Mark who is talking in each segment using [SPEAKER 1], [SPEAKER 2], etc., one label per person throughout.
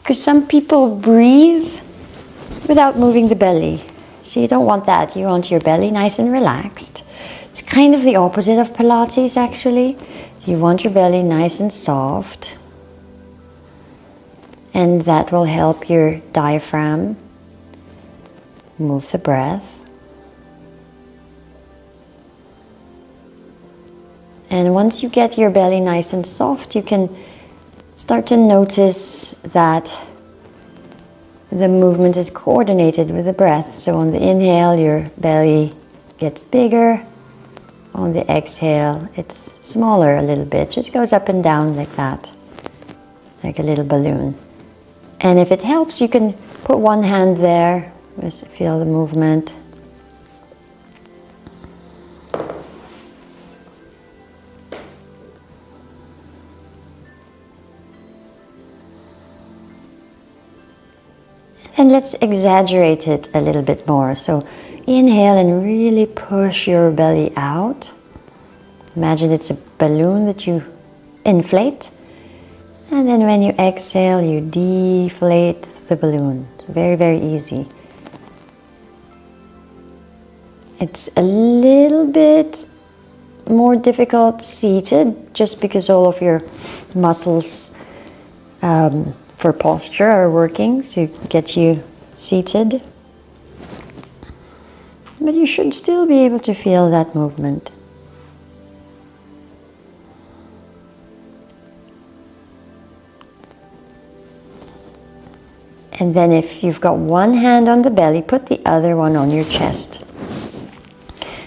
[SPEAKER 1] Because some people breathe without moving the belly. So you don't want that. You want your belly nice and relaxed. It's kind of the opposite of Pilates, actually. You want your belly nice and soft. And that will help your diaphragm move the breath. And once you get your belly nice and soft, you can start to notice that the movement is coordinated with the breath. So on the inhale, your belly gets bigger. On the exhale, it's smaller a little bit. Just goes up and down like that, like a little balloon. And if it helps, you can put one hand there. Just feel the movement. And let's exaggerate it a little bit more. So inhale and really push your belly out. Imagine it's a balloon that you inflate. And then when you exhale, you deflate the balloon. Very, very easy. It's a little bit more difficult seated, just because all of your muscles for posture are working to get you seated. But you should still be able to feel that movement. And then if you've got one hand on the belly, put the other one on your chest.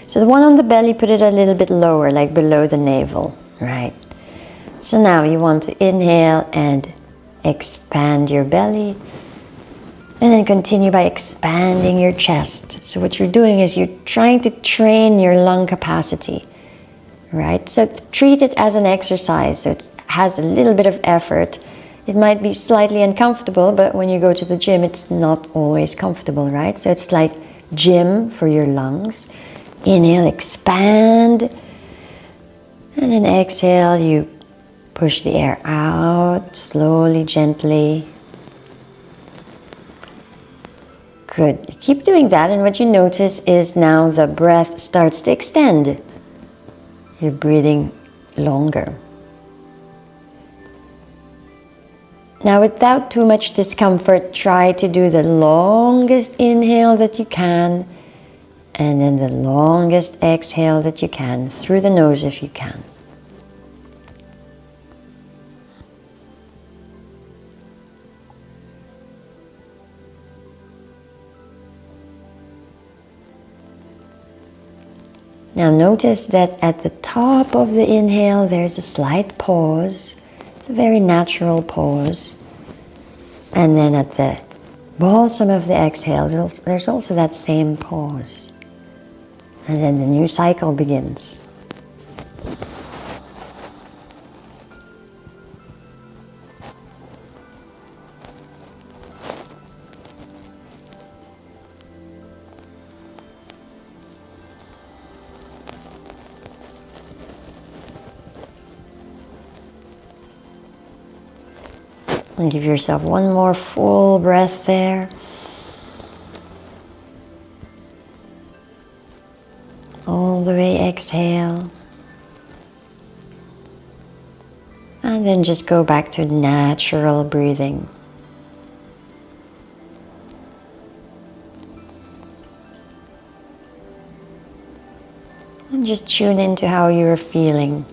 [SPEAKER 1] So the one on the belly, put it a little bit lower, like below the navel, right? So now you want to inhale and expand your belly, and then continue by expanding your chest. So what you're doing is you're trying to train your lung capacity, right? So treat it as an exercise. So it has a little bit of effort. It might be slightly uncomfortable, but when you go to the gym, it's not always comfortable, right? So it's like gym for your lungs. Inhale, expand, and then exhale, you push the air out, slowly, gently. Good. Keep doing that, and what you notice is now the breath starts to extend. You're breathing longer. Now, without too much discomfort, try to do the longest inhale that you can, and then the longest exhale that you can, through the nose if you can. Now notice that at the top of the inhale there's a slight pause. It's a very natural pause. And then at the bottom of the exhale there's also that same pause. And then the new cycle begins. And give yourself one more full breath there. All the way exhale. And then just go back to natural breathing. And just tune into how you're feeling.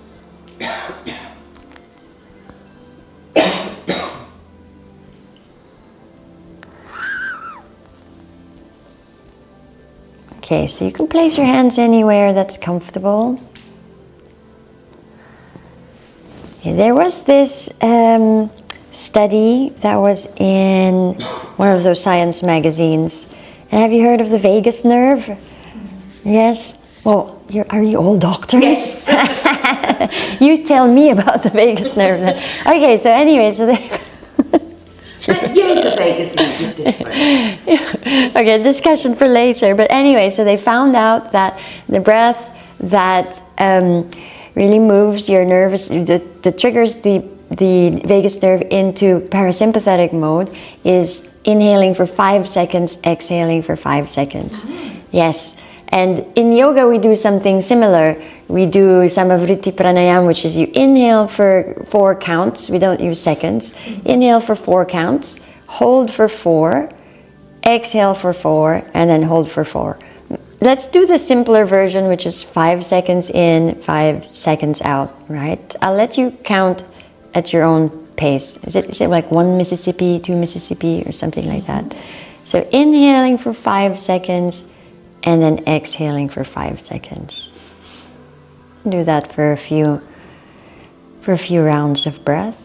[SPEAKER 1] Okay, so you can place your hands anywhere that's comfortable. Okay, there was this study that was in one of those science magazines. And have you heard of the vagus nerve? Yes? Well, are you all doctors? Yes. You tell me about the vagus nerve. Okay, so anyway, so they...
[SPEAKER 2] The vagus nerve is different.
[SPEAKER 1] Okay, discussion for later. But anyway, so they found out that the breath that really moves your nervous, that triggers the the vagus nerve into parasympathetic mode is inhaling for 5 seconds, exhaling for 5 seconds. Yes. And in yoga, we do something similar. We do Samavriti Pranayam, which is you inhale for 4 counts. We don't use seconds. Inhale for 4 counts, hold for 4, exhale for 4, and then hold for 4. Let's do the simpler version, which is 5 seconds in, 5 seconds out, right? I'll let you count at your own pace. Is it like 1 Mississippi, 2 Mississippi, or something like that? So inhaling for 5 seconds, and then exhaling for 5 seconds. Do that for a few rounds of breath.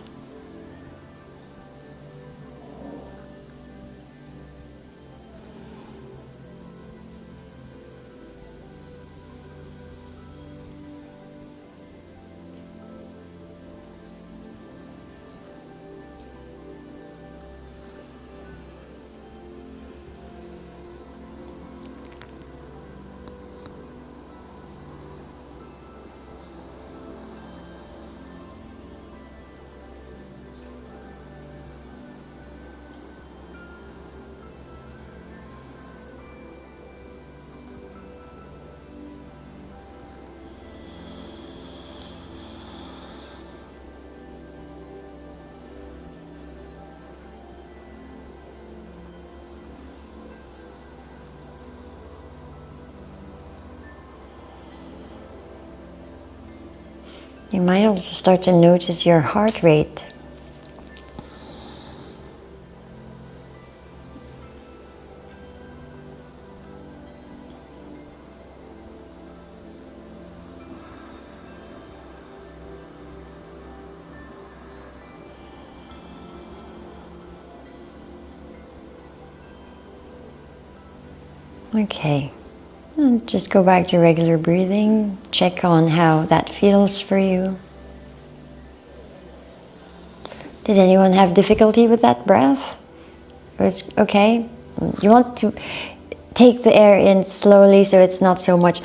[SPEAKER 1] You might also start to notice your heart rate. Okay. And just go back to regular breathing. Check on how that feels for you. Did anyone have difficulty with that breath? It's okay. You want to take the air in slowly so it's not so much.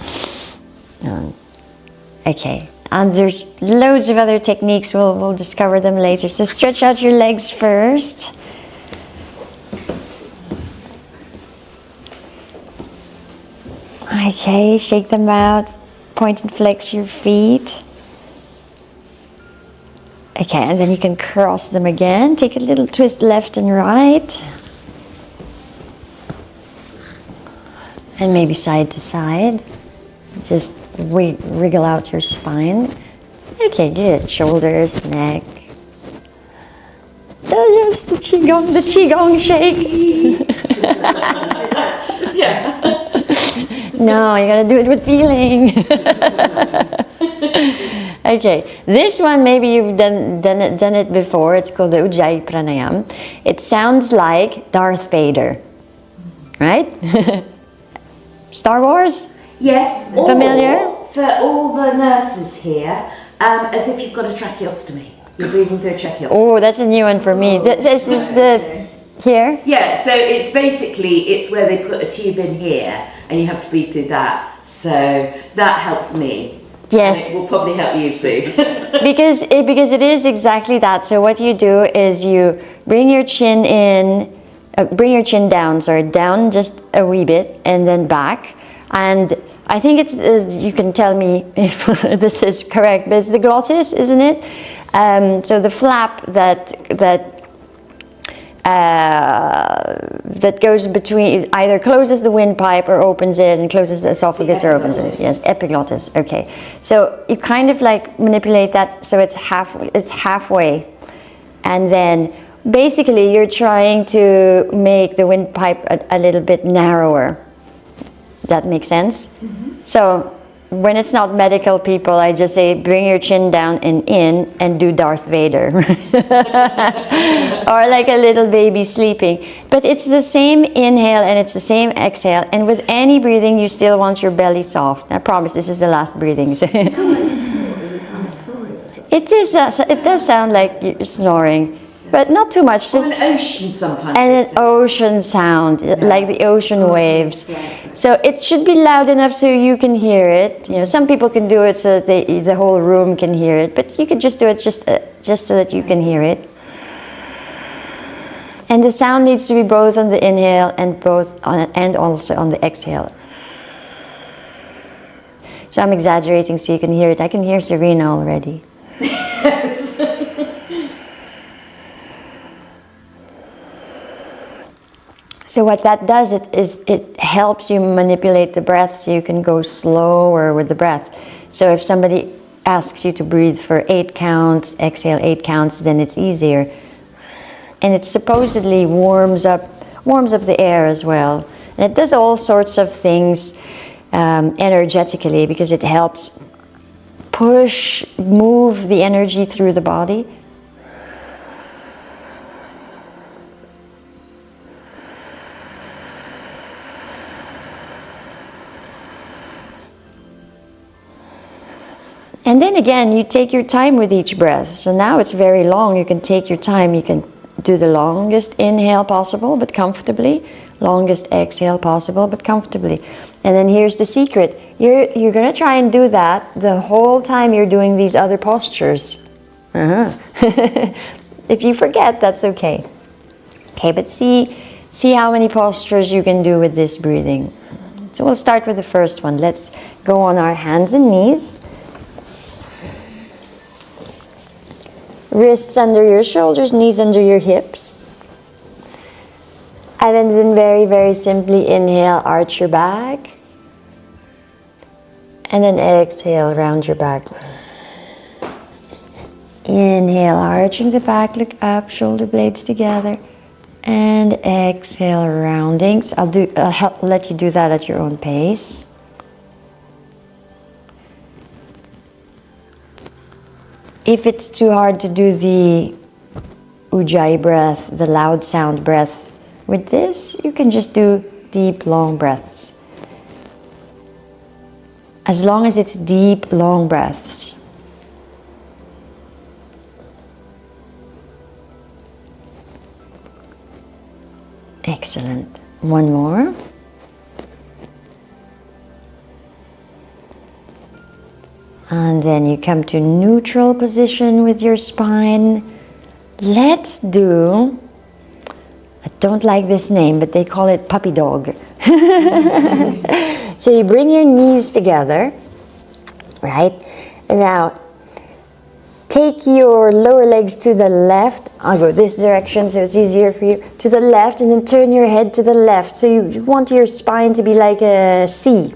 [SPEAKER 1] Okay. And there's loads of other techniques. We'll discover them later. So stretch out your legs first. Okay, shake them out, point and flex your feet. Okay, and then you can cross them again. Take a little twist left and right. And maybe side to side. Just wriggle out your spine. Okay, good. Shoulders, neck. Oh yes, the Qigong shake.
[SPEAKER 2] Yeah.
[SPEAKER 1] No, you gotta do it with feeling. Okay, this one maybe you've done it before. It's called the Ujjayi Pranayam. It sounds like Darth Vader, right? Star Wars?
[SPEAKER 2] Yes.
[SPEAKER 1] Familiar?
[SPEAKER 2] Or for all the nurses here, as if you've got a tracheostomy. You're breathing through a tracheostomy.
[SPEAKER 1] Oh, that's a new one for me. This is the here.
[SPEAKER 2] Yeah, so it's basically, it's where they put a tube in here and you have to breathe through that. So that helps me.
[SPEAKER 1] Yes.
[SPEAKER 2] And it will probably help you soon.
[SPEAKER 1] because it is exactly that. So what you do is you bring your chin in, down just a wee bit and then back. And I think it's, you can tell me if this is correct, but it's the glottis, isn't it? So the flap that goes between, either closes the windpipe or opens it, and closes the esophagus or opens it. Yes, epiglottis. Okay, so you kind of like manipulate that so it's halfway, and then basically you're trying to make the windpipe a little bit narrower. That makes sense? Mm-hmm. So when it's not medical people, I just say bring your chin down and in and do Darth Vader. Or like a little baby sleeping. But it's the same inhale and it's the same exhale, and with any breathing you still want your belly soft. I promise this is the last breathing. It does sound like you're snoring. But not too much, just
[SPEAKER 2] an ocean sometimes.
[SPEAKER 1] and an ocean sound, like the ocean waves.
[SPEAKER 2] Yeah.
[SPEAKER 1] So it should be loud enough so you can hear it. You know, some people can do it so that the whole room can hear it, but you could just do it just so that you can hear it. And the sound needs to be both on the inhale and also on the exhale. So I'm exaggerating so you can hear it. I can hear Serena already.
[SPEAKER 2] Yes.
[SPEAKER 1] So what that does is it helps you manipulate the breath so you can go slower with the breath. So if somebody asks you to breathe for 8 counts, exhale 8 counts, then it's easier. And it supposedly warms up the air as well. And it does all sorts of things energetically, because it helps move the energy through the body. And then again, you take your time with each breath. So now it's very long. You can take your time. You can do the longest inhale possible, but comfortably. Longest exhale possible, but comfortably. And then here's the secret. You're going to try and do that the whole time you're doing these other postures. If you forget, that's okay. Okay, but see how many postures you can do with this breathing. So we'll start with the first one. Let's go on our hands and knees. Wrists under your shoulders, knees under your hips. And then very, very simply inhale, arch your back. And then exhale, round your back. Inhale, arching the back, look up, shoulder blades together. And exhale, rounding. So I'll let you do that at your own pace. If it's too hard to do the Ujjayi breath, the loud sound breath, with this, you can just do deep, long breaths. As long as it's deep, long breaths. Excellent. One more. And then you come to neutral position with your spine. Let's do, I don't like this name, but they call it puppy dog. So you bring your knees together, right? Now, take your lower legs to the left. I'll go this direction so it's easier for you. To the left, and then turn your head to the left. So you want your spine to be like a C.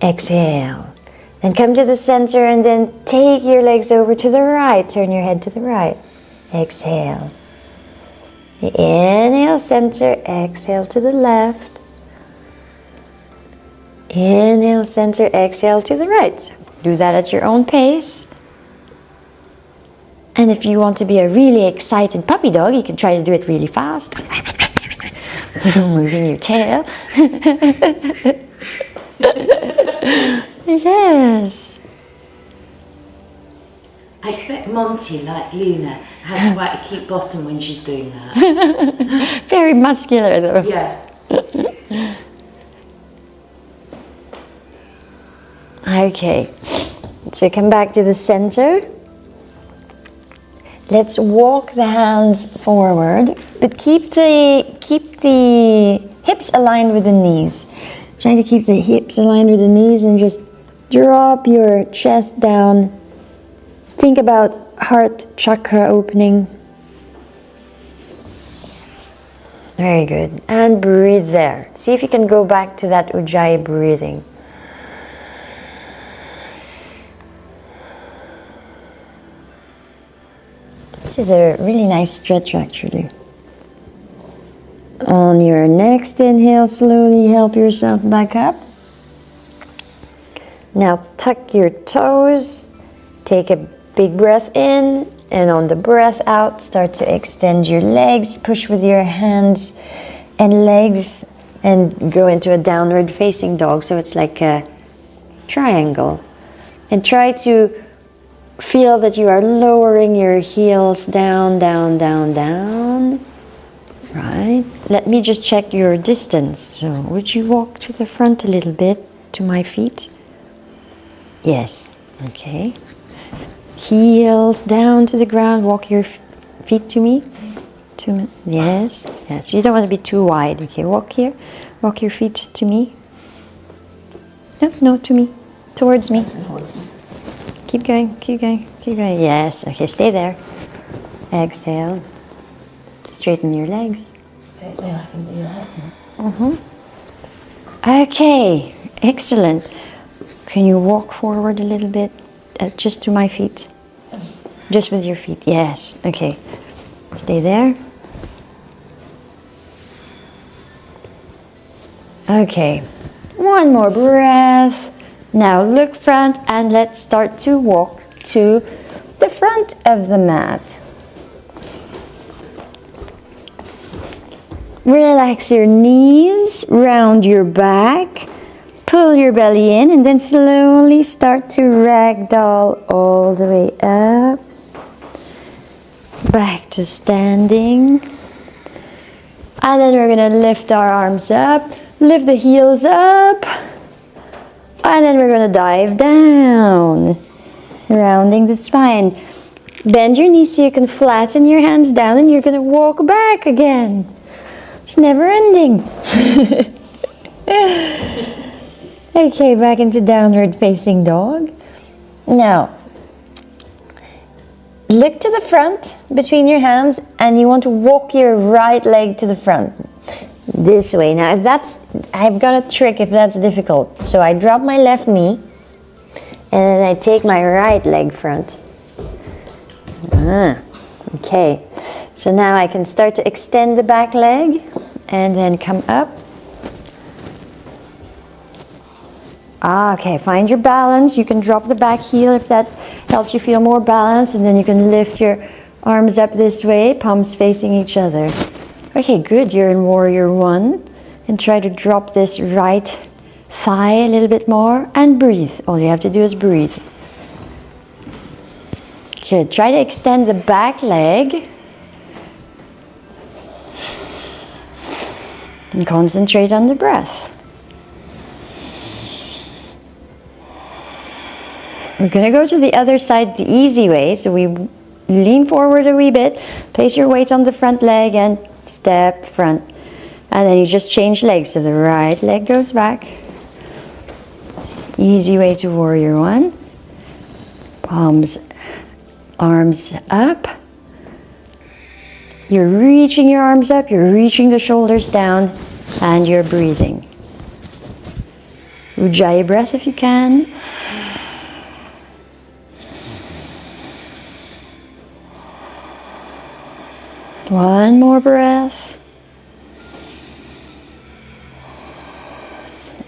[SPEAKER 1] Exhale. Then come to the center and then take your legs over to the right. Turn your head to the right. Exhale. Inhale, center. Exhale to the left. Inhale, center. Exhale to the right. So do that at your own pace. And if you want to be a really excited puppy dog, you can try to do it really fast. Moving your tail. Yes.
[SPEAKER 2] I expect Monty, like Luna, has quite a cute bottom when she's doing that.
[SPEAKER 1] Very muscular though.
[SPEAKER 2] Yeah.
[SPEAKER 1] Okay. So come back to the center. Let's walk the hands forward, but keep the hips aligned with the knees. Trying to keep the hips aligned with the knees and just drop your chest down. Think about heart chakra opening. Very good. And breathe there. See if you can go back to that Ujjayi breathing. This is a really nice stretch actually. On your next inhale, slowly help yourself back up. Now tuck your toes, take a big breath in, and on the breath out, start to extend your legs, push with your hands and legs, and go into a downward facing dog, so it's like a triangle. And try to Feel that you are lowering your heels down, down, down, down. Right. Let me just check your distance. So would you walk to the front a little bit to my feet? Yes. Okay. Heels down to the ground. Walk your feet to me. Yes. Yes. You don't want to be too wide. Okay. Walk here. Walk your feet to me. No, no, to me. Towards me. Keep going. Keep going. Keep going. Yes. Okay. Stay there. Exhale. Straighten your legs.
[SPEAKER 2] Okay, I can do that.
[SPEAKER 1] Okay, excellent. Can you walk forward a little bit? Just to my feet. Just with your feet. Yes. Okay. Stay there. Okay. One more breath. Now look front and let's start to walk to the front of the mat. Relax your knees, round your back, pull your belly in, and then slowly start to ragdoll all the way up. Back to standing. And then we're going to lift our arms up, lift the heels up, and then we're going to dive down, rounding the spine. Bend your knees so you can flatten your hands down, and you're going to walk back again. It's never ending. Okay, back into downward facing dog. Now, look to the front between your hands and you want to walk your right leg to the front. This way. Now, I've got a trick if that's difficult. So I drop my left knee and then I take my right leg front. Okay. So now I can start to extend the back leg and then come up. Okay, find your balance. You can drop the back heel if that helps you feel more balance, and then you can lift your arms up this way, palms facing each other. Okay, good. You're in Warrior One. And try to drop this right thigh a little bit more and breathe. All you have to do is breathe. Good. Try to extend the back leg. And concentrate on the breath. We're going to go to the other side the easy way. So we lean forward a wee bit, place your weight on the front leg and step front. And then you just change legs. So the right leg goes back. Easy way to Warrior One. Palms, arms up. You're reaching your arms up, you're reaching the shoulders down, and you're breathing. Ujjayi breath if you can. One more breath.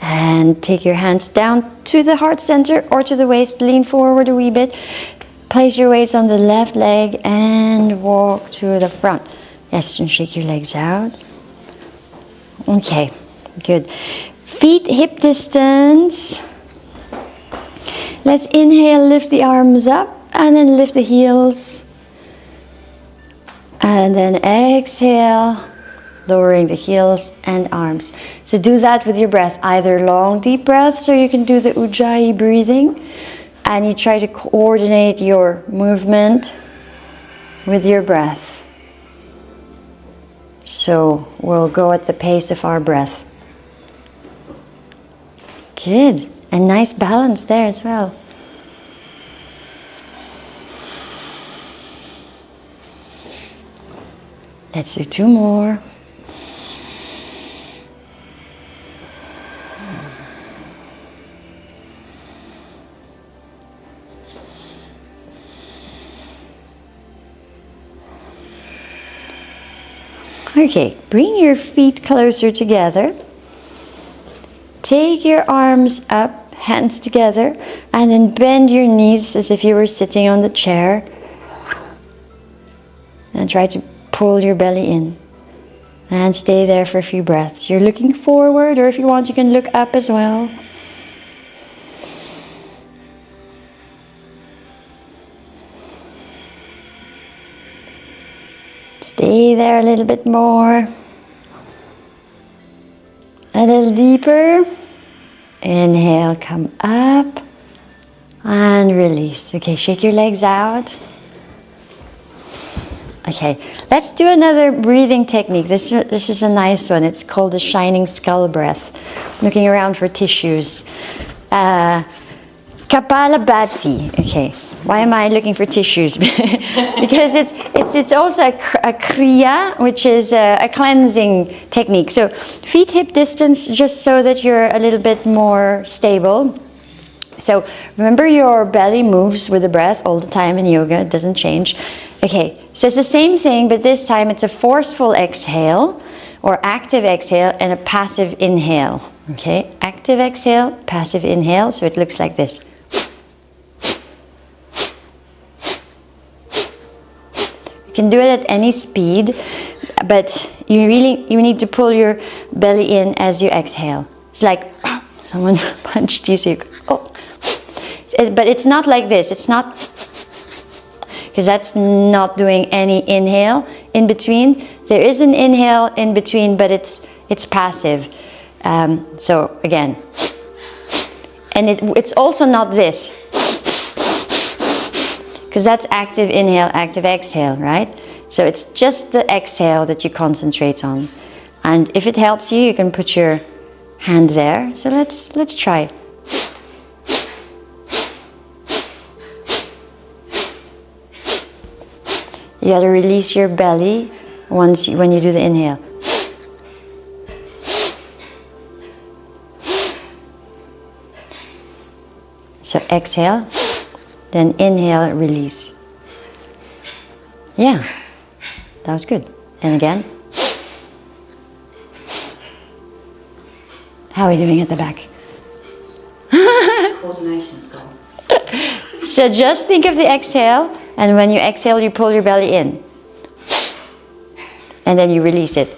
[SPEAKER 1] And take your hands down to the heart center or to the waist. Lean forward a wee bit. Place your weights on the left leg and walk to the front. Yes, and shake your legs out. Okay, good. Feet hip distance. Let's inhale, lift the arms up, and then lift the heels. And then exhale, lowering the heels and arms. So do that with your breath, either long deep breaths or you can do the Ujjayi breathing. And you try to coordinate your movement with your breath. So we'll go at the pace of our breath. Good. And nice balance there as well. Let's do two more. Okay, bring your feet closer together. Take your arms up, hands together, and then bend your knees as if you were sitting on the chair. And try to pull your belly in. And stay there for a few breaths. You're looking forward, or if you want, you can look up as well. Stay there a little bit more. A little deeper. Inhale, come up. And release. Okay, shake your legs out. Okay, let's do another breathing technique. This is a nice one. It's called the shining skull breath. Looking around for tissues. Kapalabhati. Okay, why am I looking for tissues? Because it's also a kriya, which is a cleansing technique. So feet hip distance, just so that you're a little bit more stable. So remember, your belly moves with the breath all the time in yoga. It doesn't change. Okay, so it's the same thing, but this time it's a forceful exhale or active exhale and a passive inhale. Okay, active exhale, passive inhale. So it looks like this. You can do it at any speed, but you need to pull your belly in as you exhale. It's like someone punched you, so you go, oh. But it's not like this. It's not, because that's not doing any inhale in between. There is an inhale in between, but it's passive. So again, and it's also not this, because that's active inhale, active exhale, right? So it's just the exhale that you concentrate on. And if it helps you, you can put your hand there. So let's try. You got to release your belly when you do the inhale. So exhale, then inhale, release. Yeah, that was good. And again. How are we doing at the back?
[SPEAKER 3] Coordination's gone.
[SPEAKER 1] So just think of the exhale, and when you exhale, you pull your belly in. And then you release it.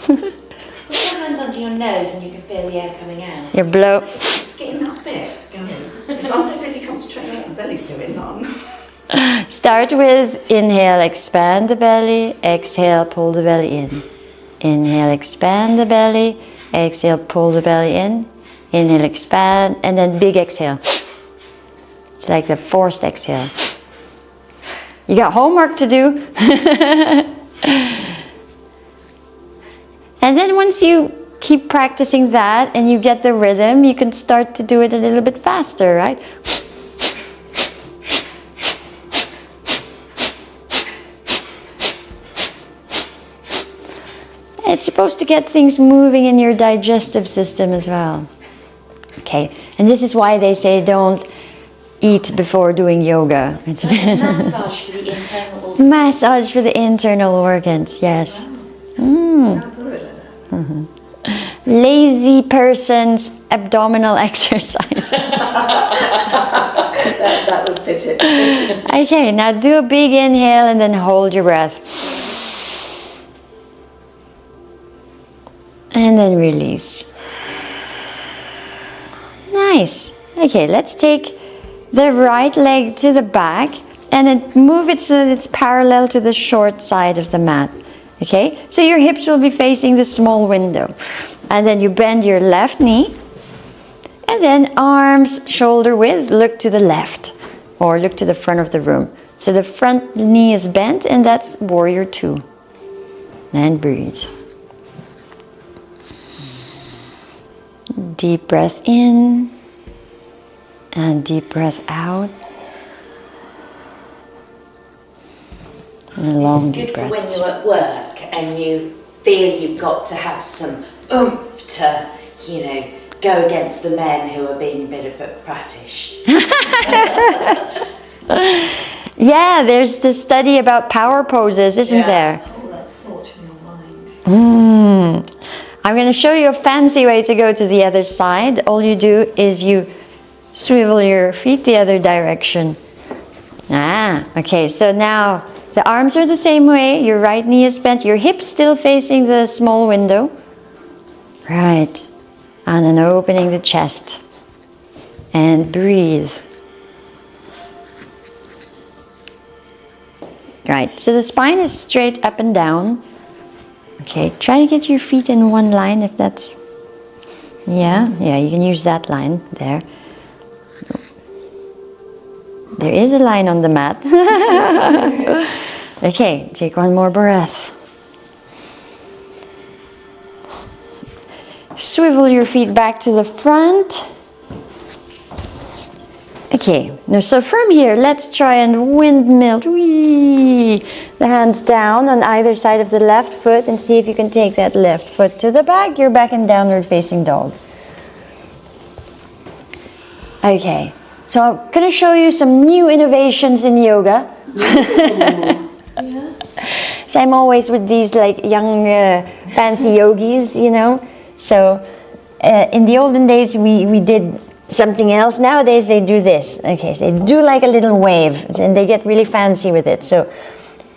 [SPEAKER 3] Put your hand under your nose and you can feel the air coming out.
[SPEAKER 1] You blow.
[SPEAKER 3] It's getting that bit going. Because I'm so busy concentrating on what my belly's doing, not on.
[SPEAKER 1] Start with inhale, expand the belly. Exhale, pull the belly in. Inhale, expand the belly. Exhale, pull the belly in. Inhale, expand, and then big exhale. It's like the forced exhale. You got homework to do. And then once you keep practicing that and you get the rhythm, you can start to do it a little bit faster, right? It's supposed to get things moving in your digestive system as well. Okay, and this is why they say don't eat before doing yoga. It's
[SPEAKER 3] Massage for the internal organs.
[SPEAKER 1] Massage for the internal organs, yes.
[SPEAKER 3] Wow. I thought of it like that.
[SPEAKER 1] Mm-hmm. Lazy person's abdominal exercises.
[SPEAKER 3] that would fit it.
[SPEAKER 1] Okay, now do a big inhale and then hold your breath. And then release. Nice. Okay, let's take the right leg to the back and then move it so that it's parallel to the short side of the mat. Okay, so your hips will be facing the small window. And then you bend your left knee. And then arms shoulder width, look to the left or look to the front of the room. So the front knee is bent, and that's warrior 2. And breathe. Deep breath in and deep breath out. And long deep breaths.
[SPEAKER 3] This is good for when you're at work and you feel you've got to have some oomph to, go against the men who are being a bit prattish.
[SPEAKER 1] Yeah, there's this study about power poses, isn't there?
[SPEAKER 3] Hold that thought in your mind.
[SPEAKER 1] I'm going to show you a fancy way to go to the other side. All you do is you swivel your feet the other direction. Okay, so now the arms are the same way. Your right knee is bent. Your hips still facing the small window. Right. And then opening the chest. And breathe. Right, so the spine is straight up and down. Okay, try to get your feet in one line if that's... Yeah, you can use that line there. There is a line on the mat. Okay, take one more breath. Swivel your feet back to the front. Okay, now so from here, let's try and windmill. Whee! The hands down on either side of the left foot and see if you can take that left foot to the back. You're back in downward facing dog. Okay, so I'm going to show you some new innovations in yoga. So I'm always with these like young fancy yogis, you know. So in the olden days we did something else. Nowadays they do this. Okay, so they do like a little wave and they get really fancy with it. So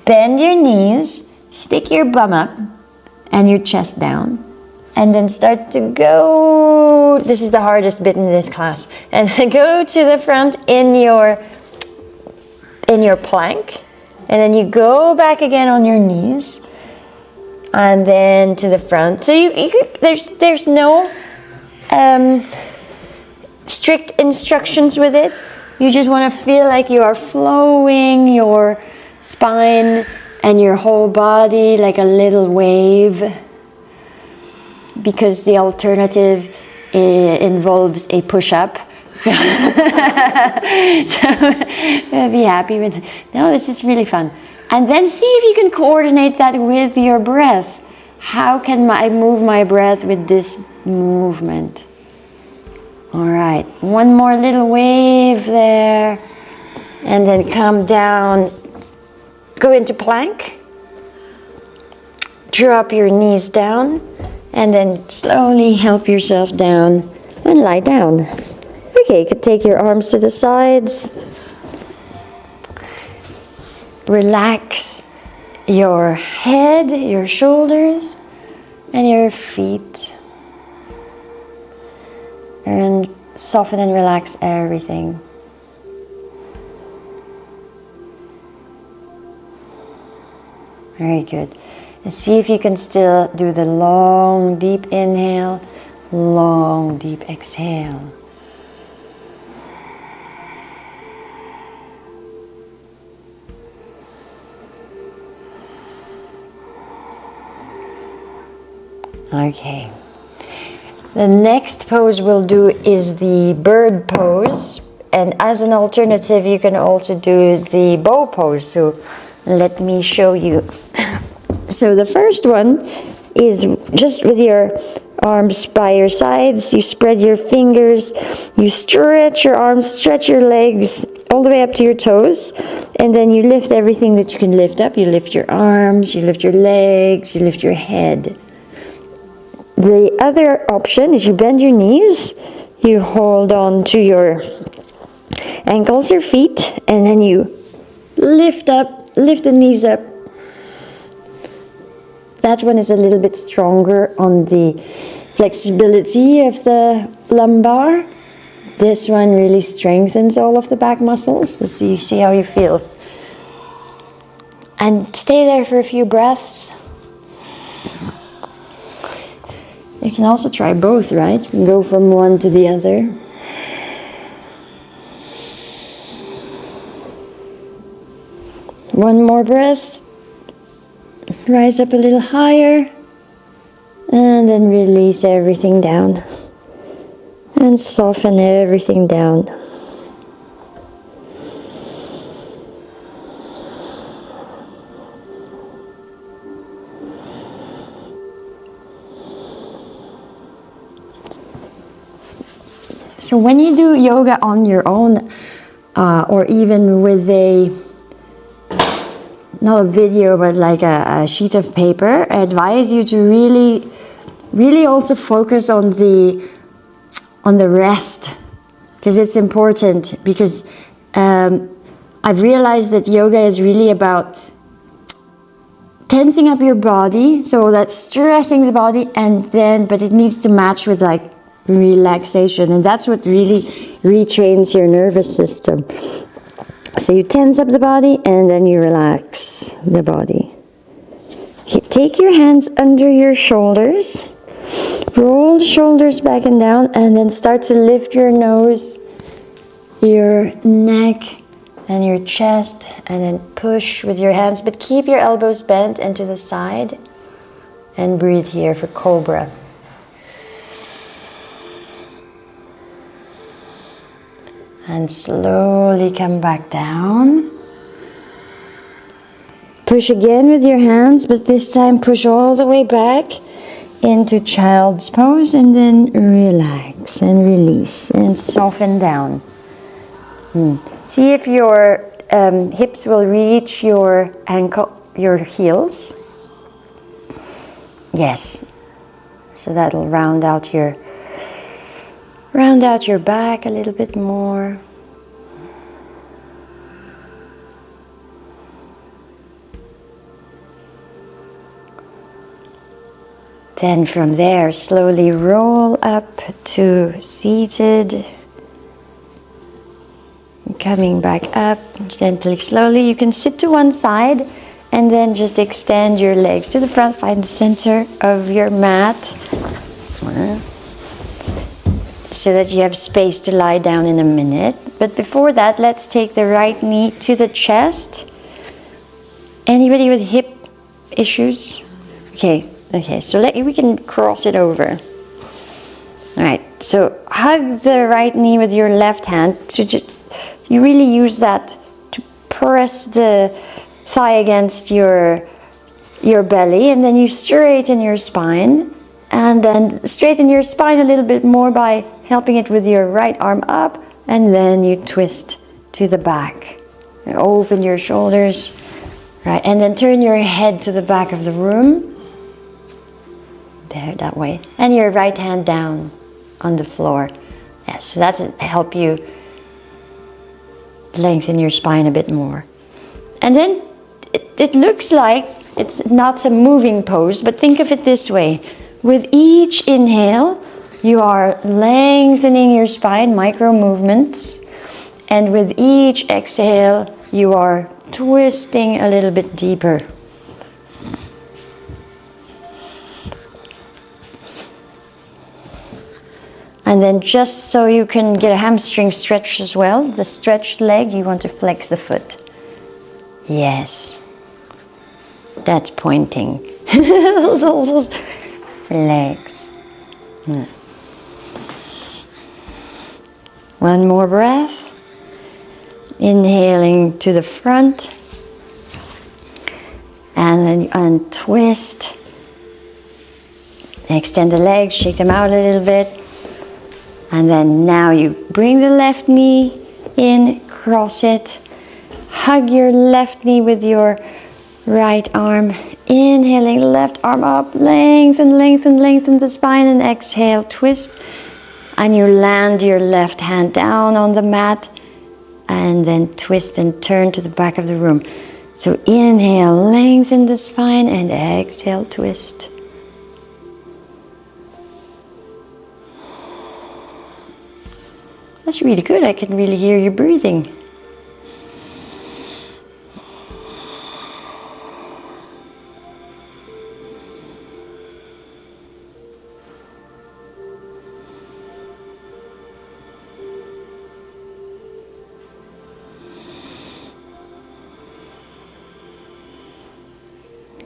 [SPEAKER 1] bend your knees, stick your bum up and your chest down, and then start to go. This is the hardest bit in this class. And go to the front in your plank, and then you go back again on your knees, and then to the front. So there's no strict instructions with it. You just want to feel like you are flowing your spine and your whole body like a little wave, because the alternative involves a push-up. So, be happy with it. No, this is really fun. And then see if you can coordinate that with your breath. How can I move my breath with this movement? All right, one more little wave there. And then come down, go into plank. Drop your knees down, and then slowly help yourself down and lie down. Okay, you could take your arms to the sides. Relax your head, your shoulders, and your feet. And soften and relax everything. Very good. And see if you can still do the long, deep inhale, long, deep exhale. Okay. The next pose we'll do is the bird pose, and as an alternative you can also do the bow pose. So let me show you. So the first one is just with your arms by your sides. You spread your fingers, you stretch your arms, stretch your legs all the way up to your toes, and then you lift everything that you can lift up. You lift your arms, you lift your legs, you lift your head. The other option is you bend your knees, you hold on to your ankles, your feet, and then you lift the knees up. That one is a little bit stronger on the flexibility of the lumbar. This one really strengthens all of the back muscles. So see how you feel. And stay there for a few breaths. You can also try both, right? You can go from one to the other. One more breath. Rise up a little higher. And then release everything down. And soften everything down. So when you do yoga on your own, or even with not a video, but like a sheet of paper, I advise you to really also focus on the rest, because it's important. Because I've realized that yoga is really about tensing up your body, so that's stressing the body, but it needs to match with like relaxation, and that's what really retrains your nervous system. So you tense up the body and then you relax the body. Okay, take your hands under your shoulders. Roll the shoulders back and down and then start to lift your nose, your neck and your chest, and then push with your hands, but keep your elbows bent and to the side, and breathe here for Cobra. And slowly come back down. Push again with your hands, but this time push all the way back into child's pose, and then relax and release and soften down. See if your hips will reach your ankle, your heels. Yes. So that'll round out your back a little bit more. Then from there, slowly roll up to seated. Coming back up, gently, slowly. You can sit to one side and then just extend your legs to the front. Find the center of your mat so that you have space to lie down in a minute. But before that, let's take the right knee to the chest. Anybody with hip issues? Okay, so we can cross it over. All right, so hug the right knee with your left hand. You really use that to press the thigh against your belly, and then you straighten your spine, and then straighten your spine a little bit more by helping it with your right arm up, and then you twist to the back. And open your shoulders, right, and then turn your head to the back of the room. There, that way. And your right hand down on the floor. Yes, so that'll help you lengthen your spine a bit more. And then it looks like it's not a moving pose, but think of it this way. With each inhale, you are lengthening your spine, micro movements. And with each exhale, you are twisting a little bit deeper. And then just so you can get a hamstring stretch as well, the stretched leg, you want to flex the foot. Yes. That's pointing. Legs. One more breath. Inhaling to the front. And then you untwist. Extend the legs, shake them out a little bit. And then now you bring the left knee in, cross it. Hug your left knee with your right arm. Inhaling, left arm up, lengthen the spine, and exhale, twist. And you land your left hand down on the mat, and then twist and turn to the back of the room. So inhale, lengthen the spine, and exhale, twist. That's really good. I can really hear you breathing.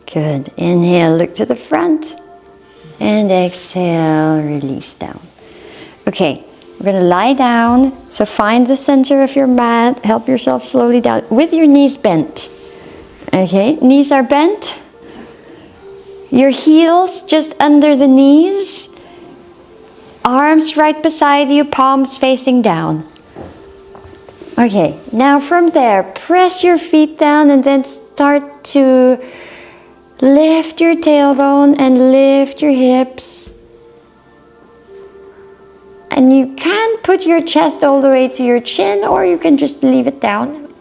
[SPEAKER 1] Good. Inhale, look to the front, and exhale, release down. Okay. We're going to lie down, so find the center of your mat, help yourself slowly down with your knees bent. Okay, knees are bent. Your heels just under the knees. Arms right beside you, palms facing down. Okay, now from there, press your feet down and then start to lift your tailbone and lift your hips. And you can put your chest all the way to your chin, or you can just leave it down.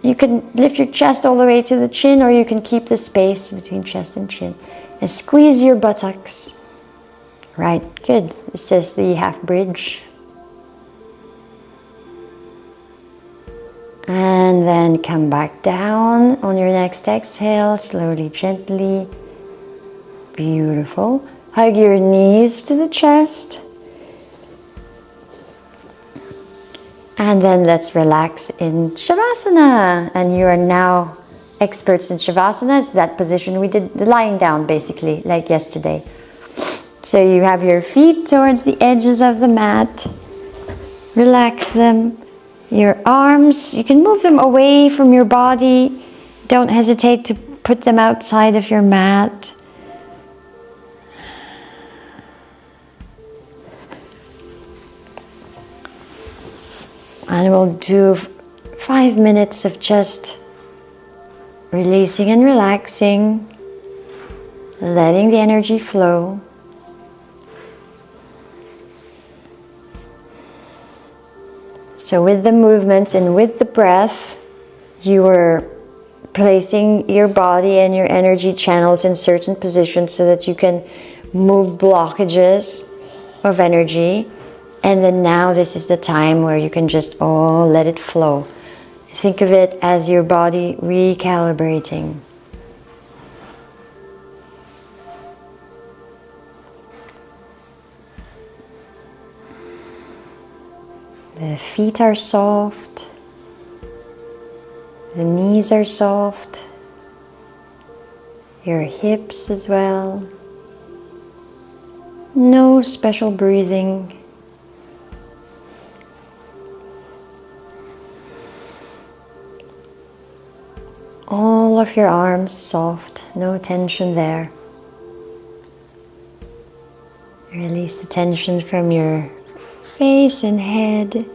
[SPEAKER 1] You can lift your chest all the way to the chin, or you can keep the space between chest and chin. And squeeze your buttocks. Right, good. This is the half bridge. And then come back down on your next exhale, slowly, gently. Beautiful. Hug your knees to the chest. And then let's relax in Shavasana. And you are now experts in Shavasana. It's that position we did, the lying down basically, like yesterday. So you have your feet towards the edges of the mat. Relax them. Your arms, you can move them away from your body. Don't hesitate to put them outside of your mat. And we'll do 5 minutes of just releasing and relaxing, letting the energy flow. So with the movements and with the breath, you are placing your body and your energy channels in certain positions so that you can move blockages of energy. And then now this is the time where you can just let it flow. Think of it as your body recalibrating. The feet are soft, the knees are soft, your hips as well. No special breathing. All of your arms soft, no tension there. Release the tension from your face and head.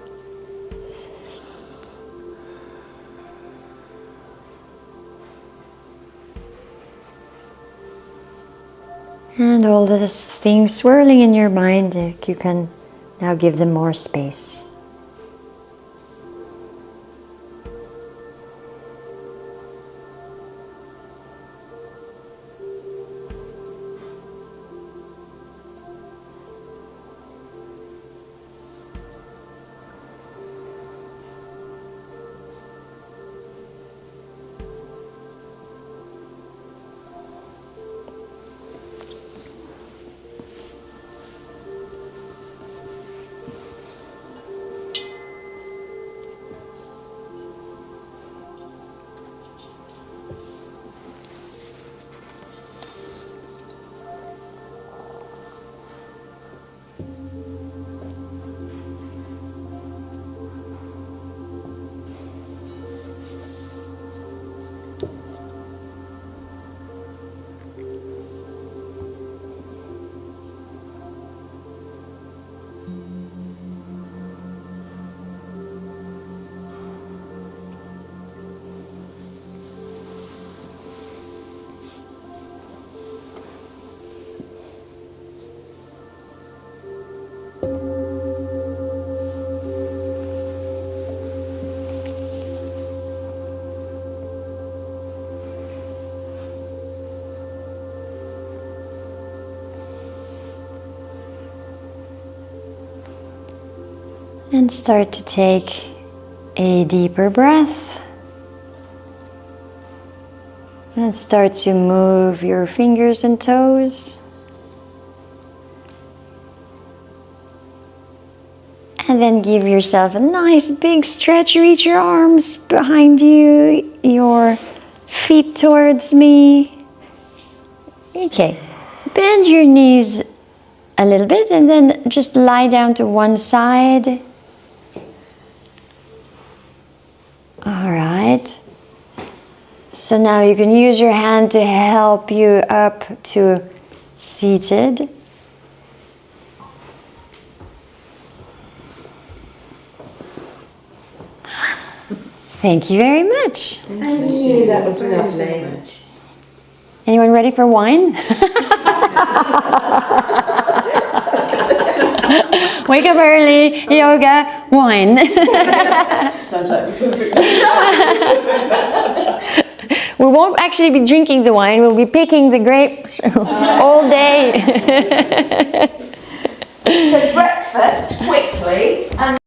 [SPEAKER 1] And all those things swirling in your mind, you can now give them more space. And start to take a deeper breath. And start to move your fingers and toes. And then give yourself a nice big stretch. Reach your arms behind you, your feet towards me. Okay, bend your knees a little bit and then just lie down to one side. All right. So now you can use your hand to help you up to seated. Thank you very much.
[SPEAKER 3] Thank you, that was lovely.
[SPEAKER 1] Anyone ready for wine? Wake up early, yoga, wine.
[SPEAKER 2] Sounds like the perfect.
[SPEAKER 1] We won't actually be drinking the wine, we'll be picking the grapes all day.
[SPEAKER 3] So breakfast, quickly, and